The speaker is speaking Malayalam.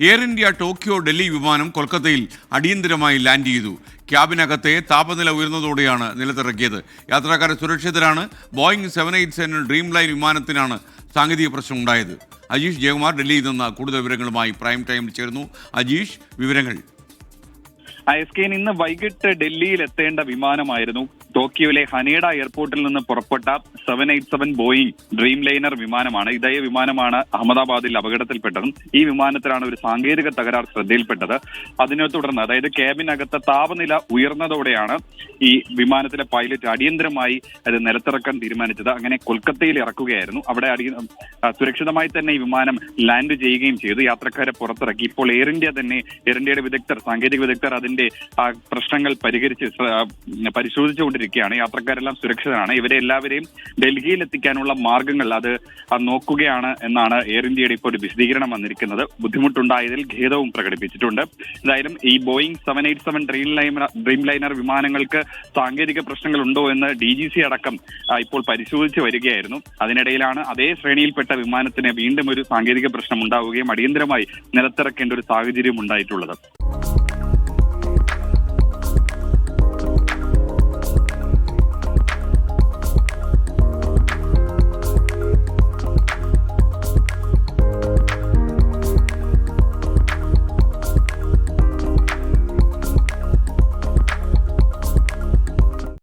എയർ ഇന്ത്യ ടോക്കിയോ ഡൽഹി വിമാനം കൊൽക്കത്തയിൽ അടിയന്തരമായി ലാൻഡ് ചെയ്തു. ക്യാബിനകത്തെ താപനില ഉയർന്നതോടെയാണ് നിലത്തിറക്കിയത്. യാത്രക്കാരെ സുരക്ഷിതരാണ്. ബോയിങ് 787 ഡ്രീം ലൈൻ വിമാനത്തിനാണ് സാങ്കേതിക പ്രശ്നം ഉണ്ടായത്. അജീഷ് ജയകുമാർ ഡൽഹിയിൽ നിന്ന് കൂടുതൽ വിവരങ്ങളുമായി പ്രൈം ടൈമിൽ ചേർന്നു. അജീഷ്, വിവരങ്ങൾ. ISK ഇന്ന് വൈകിട്ട് ഡൽഹിയിൽ എത്തേണ്ട വിമാനമായിരുന്നു. ടോക്കിയോയിലെ ഹനേഡ എയർപോർട്ടിൽ നിന്ന് പുറപ്പെട്ട 787 ബോയിങ് ഡ്രീം ലൈനർ വിമാനമാണ്. ഇതേ വിമാനമാണ് അഹമ്മദാബാദിൽ അപകടത്തിൽപ്പെട്ടത്. ഈ വിമാനത്തിലാണ് ഒരു സാങ്കേതിക തകരാർ ശ്രദ്ധയിൽപ്പെട്ടത്. അതിനെ തുടർന്ന്, അതായത് ക്യാബിനകത്തെ താപനില ഉയർന്നതോടെയാണ് ഈ വിമാനത്തിലെ പൈലറ്റ് അടിയന്തരമായി അത് നിലത്തിറക്കാൻ തീരുമാനിച്ചത്. അങ്ങനെ കൊൽക്കത്തയിൽ ഇറക്കുകയായിരുന്നു. അവിടെ സുരക്ഷിതമായി തന്നെ ഈ വിമാനം ലാൻഡ് ചെയ്യുകയും ചെയ്തു. യാത്രക്കാരെ പുറത്തിറക്കി. ഇപ്പോൾ എയർ ഇന്ത്യയുടെ വിദഗ്ധർ, സാങ്കേതിക വിദഗ്ധർ അതിന്റെ പ്രശ്നങ്ങൾ പരിശോധിച്ചുകൊണ്ടിരിക്കുകയാണ്. യാത്രക്കാരെല്ലാം സുരക്ഷിതരാണ്. ഇവരെ എല്ലാവരെയും ഡൽഹിയിൽ എത്തിക്കാനുള്ള മാർഗങ്ങൾ അത് നോക്കുകയാണ് എന്നാണ് എയർ ഇന്ത്യയുടെ ഇപ്പോൾ ഒരു വിശദീകരണം വന്നിരിക്കുന്നത്. ബുദ്ധിമുട്ടുണ്ടായതിൽ ഖേദവും പ്രകടിപ്പിച്ചിട്ടുണ്ട്. എന്തായാലും ഈ ബോയിങ് 787 ഡ്രീം ലൈനർ വിമാനങ്ങൾക്ക് സാങ്കേതിക പ്രശ്നങ്ങൾ ഉണ്ടോ എന്ന് DGC അടക്കം ഇപ്പോൾ പരിശോധിച്ച് വരികയായിരുന്നു. അതിനിടയിലാണ് അതേ ശ്രേണിയിൽപ്പെട്ട വിമാനത്തിന് വീണ്ടും ഒരു സാങ്കേതിക പ്രശ്നം ഉണ്ടാവുകയും അടിയന്തരമായി നിലത്തിറക്കേണ്ട ഒരു സാഹചര്യം ഉണ്ടായിട്ടുള്ളത്.